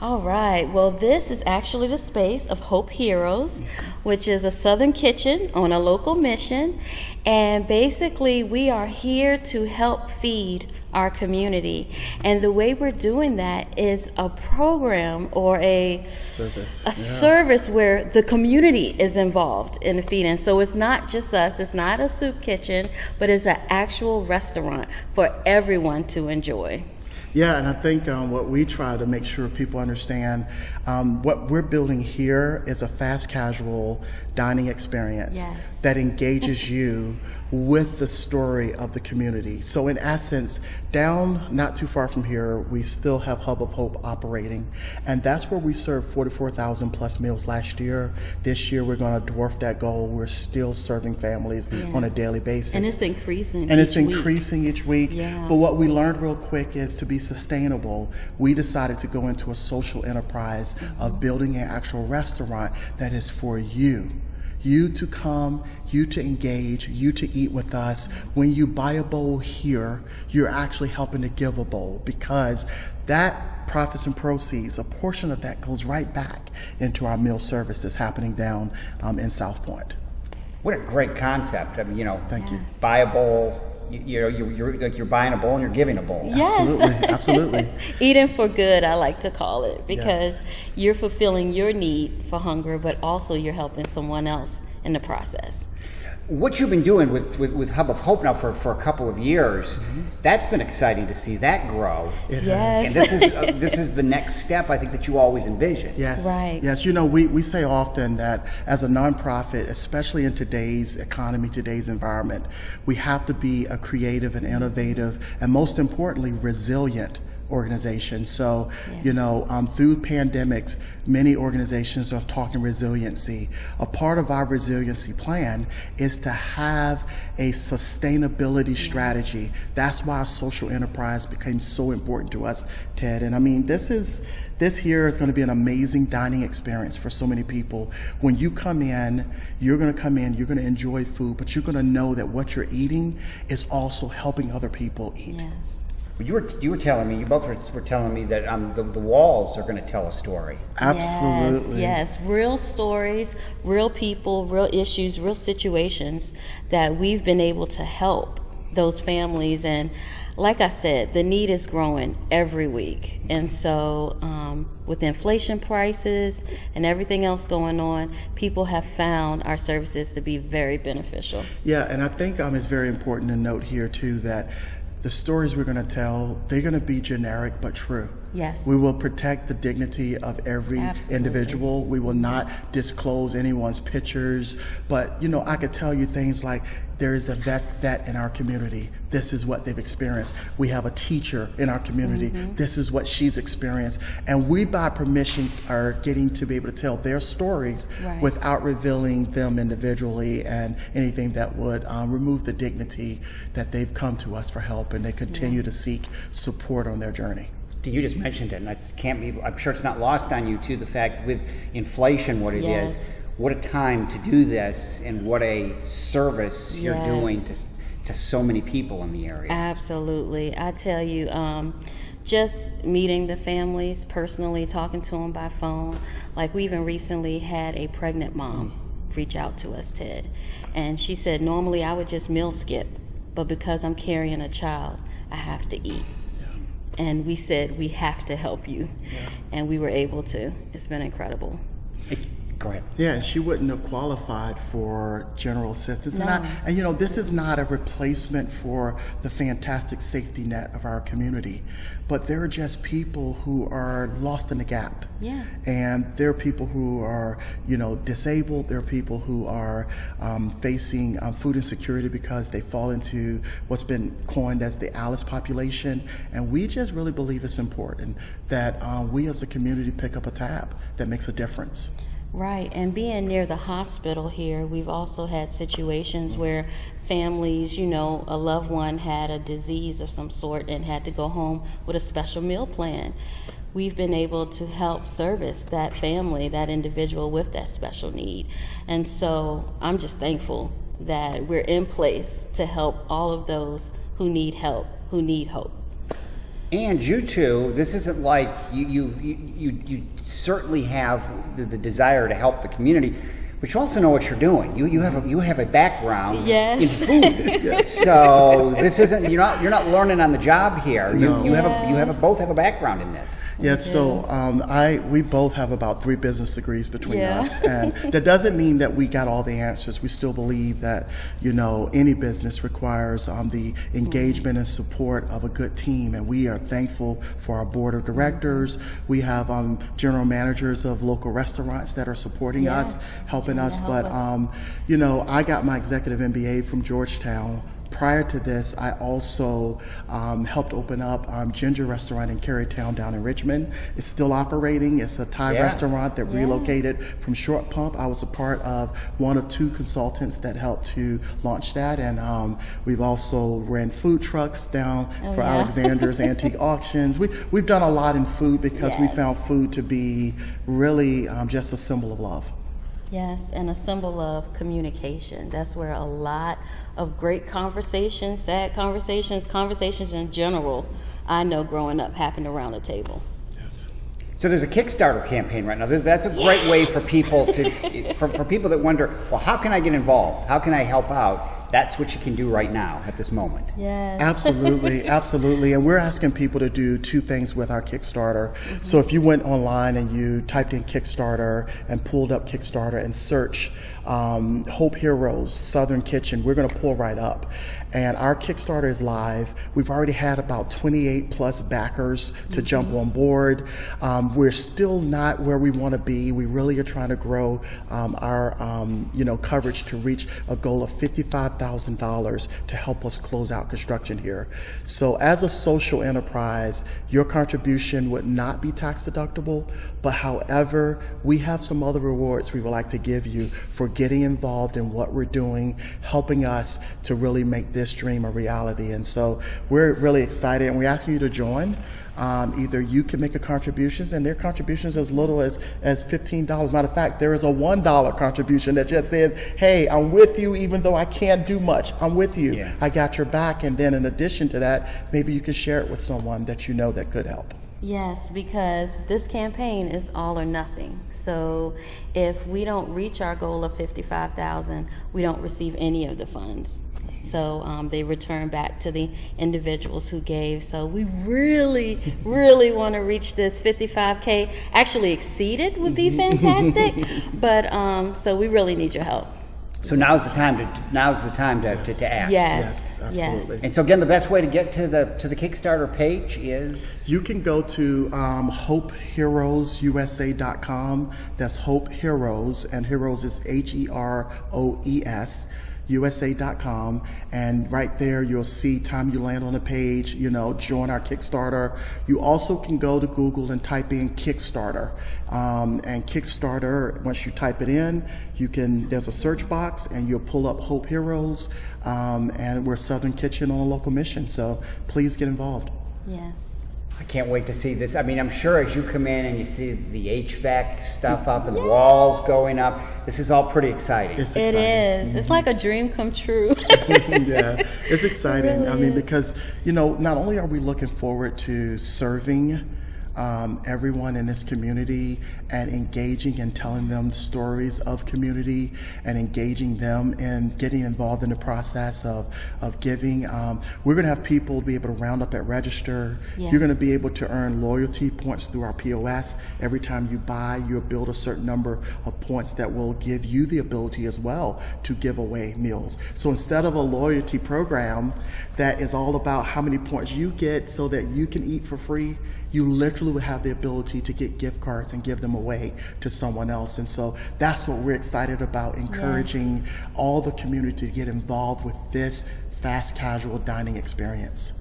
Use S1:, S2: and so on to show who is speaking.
S1: All right. Well, this is actually the space of Hope Heroes, which is a Southern kitchen on a local mission. And basically, we are here to help feed our community. And the way we're doing that is a program or a service where the community is involved in the feeding. So it's not just us, it's not a soup kitchen, but it's an actual restaurant for everyone to enjoy.
S2: Yeah, and I think what we try to make sure people understand, what we're building here is a fast casual dining experience that engages you with the story of the community. So in essence, down not too far from here, we still have Hub of Hope operating, and that's where we served 44,000 plus meals last year. This year we're going to dwarf that goal. We're still serving families on a daily basis.
S1: And it's increasing
S2: each week.
S1: Yeah.
S2: But what we learned real quick is to be sustainable, we decided to go into a social enterprise of building an actual restaurant that is for you. You to come, you to engage, you to eat with us. When you buy a bowl here, you're actually helping to give a bowl, because that profits and proceeds, a portion of that goes right back into our meal service that's happening down in South Point.
S3: What a great concept. I mean,
S2: Thank you.
S3: Buy a bowl. You're buying a bowl and you're giving a bowl.
S1: Yes.
S2: Absolutely.
S1: Eating for good, I like to call it, because you're fulfilling your need for hunger, but also you're helping someone else in the process.
S3: What you've been doing with Hub of Hope now for a couple of years, that's been exciting to see that grow.
S1: Yes.
S3: And this is the next step, I think, that you always envision.
S2: Yes.
S1: Right.
S2: Yes. We say often that as a nonprofit, especially in today's economy, today's environment, we have to be a creative and innovative, and most importantly, resilient organization. So, through pandemics, many organizations are talking resiliency. A part of our resiliency plan is to have a sustainability strategy. That's why social enterprise became so important to us, Ted. And I mean, this here is going to be an amazing dining experience for so many people. When you come in, you're going to enjoy food, but you're going to know that what you're eating is also helping other people eat.
S1: Yes.
S3: You were telling me, you both were telling me that the walls are going to tell a story.
S2: Absolutely.
S1: Yes. Real stories, real people, real issues, real situations that we've been able to help those families. And like I said, the need is growing every week. And so with inflation prices and everything else going on, people have found our services to be very beneficial.
S2: Yeah, and I think it's very important to note here too that the stories we're going to tell, they're going to be generic but true.
S1: Yes.
S2: We will protect the dignity of every individual. We will not disclose anyone's pictures. But, I could tell you things like, there is a vet in our community. This is what they've experienced. We have a teacher in our community. This is what she's experienced. And we, by permission, are getting to be able to tell their stories without revealing them individually and anything that would remove the dignity that they've come to us for help, and they continue to seek support on their journey.
S3: You just mentioned it, and I'm sure it's not lost on you too, the fact with inflation, what it is. What a time to do this, and what a service you're doing to so many people in the area.
S1: Absolutely. I tell you, just meeting the families personally, talking to them by phone. Like, we even recently had a pregnant mom reach out to us, Ted. And she said, normally I would just meal skip, but because I'm carrying a child, I have to eat. And we said, we have to help you. And we were able to. It's been incredible.
S3: Go ahead.
S2: Yeah, she wouldn't have qualified for general assistance.
S1: No.
S2: And this is not a replacement for the fantastic safety net of our community, but there are just people who are lost in the gap.
S1: Yeah.
S2: And there are people who are, disabled. There are people who are facing food insecurity because they fall into what's been coined as the Alice population. And we just really believe it's important that we as a community pick up a tab that makes a difference.
S1: Right, and being near the hospital here, we've also had situations where families, a loved one had a disease of some sort and had to go home with a special meal plan. We've been able to help service that family, that individual with that special need. And so I'm just thankful that we're in place to help all of those who need help, who need hope.
S3: And you two, this isn't like you certainly have the desire to help the community, but you also know what you're doing. You have a background in food. So this isn't you're not learning on the job here. You both have a background in this.
S2: Yes, so we both have about 3 business degrees between us, and that doesn't mean that we got all the answers. We still believe that any business requires the engagement and support of a good team, and we are thankful for our board of directors. We have general managers of local restaurants that are supporting us, helping us. But I got my executive MBA from Georgetown. Prior to this, I also helped open up Ginger Restaurant in Carytown down in Richmond. It's still operating. It's a Thai restaurant that relocated from Short Pump. I was a part of one of 2 consultants that helped to launch that. And we've also ran food trucks down for Alexander's Antique Auctions. We've done a lot in food because we found food to be really just a symbol of love.
S1: Yes, and a symbol of communication. That's where a lot of great conversations, sad conversations in general, I know growing up happened around the table.
S2: Yes.
S3: So there's a Kickstarter campaign right now. That's a great way for people to, for people that wonder, well, how can I get involved? How can I help out? That's what you can do right now at this moment.
S1: Yes.
S2: Absolutely, absolutely. And we're asking people to do 2 things with our Kickstarter. So if you went online and you typed in Kickstarter and pulled up Kickstarter and search Hope Heroes Southern Kitchen, we're going to pull right up. And our Kickstarter is live. We've already had about 28 plus backers to jump on board. We're still not where we want to be. We really are trying to grow our coverage to reach a goal of $55,000 to help us close out construction here. So as a social enterprise, your contribution would not be tax deductible, but however, we have some other rewards we would like to give you for getting involved in what we're doing, helping us to really make this dream a reality. And so we're really excited, and we're asking you to join. Either you can make a contribution, and their contributions as little as $15. Matter of fact, there is a $1 contribution that just says, hey, I'm with you even though I can't do much. I'm with you. Yeah. I got your back. And then in addition to that, maybe you can share it with someone that you know that could help.
S1: Yes, because this campaign is all or nothing. So if we don't reach our goal of $55,000, we don't receive any of the funds. So they return back to the individuals who gave. So we really, really want to reach this 55K. Actually exceed it would be fantastic. But so we really need your help.
S3: So now's the time to act.
S1: Yes,
S2: absolutely.
S3: And so again, the best way to get to the Kickstarter page is?
S2: You can go to hopeheroesusa.com. That's Hope Heroes, and Heroes is HEROES. USA.com, and right there you'll see time you land on the page, join our Kickstarter. You also can go to Google and type in Kickstarter, and Kickstarter, once you type it in, there's a search box and you'll pull up Hope Heroes, and we're Southern Kitchen on a local mission, so please get involved.
S1: Yes.
S3: I can't wait to see this. I mean, I'm sure as you come in and you see the HVAC stuff up and the walls going up, this is all pretty exciting.
S2: It's exciting.
S1: It is. It's like a dream come true.
S2: Yeah, it's exciting.
S1: It really is.
S2: Because, not only are we looking forward to serving everyone in this community and engaging and telling them stories of community and engaging them and getting involved in the process of giving. We're going to have people be able to round up at register. Yeah. You're going to be able to earn loyalty points through our POS. Every time you buy, you'll build a certain number of points that will give you the ability as well to give away meals. So instead of a loyalty program that is all about how many points you get so that you can eat for free, you literally would have the ability to get gift cards and give them away to someone else. And so that's what we're excited about, encouraging all the community to get involved with this fast casual dining experience.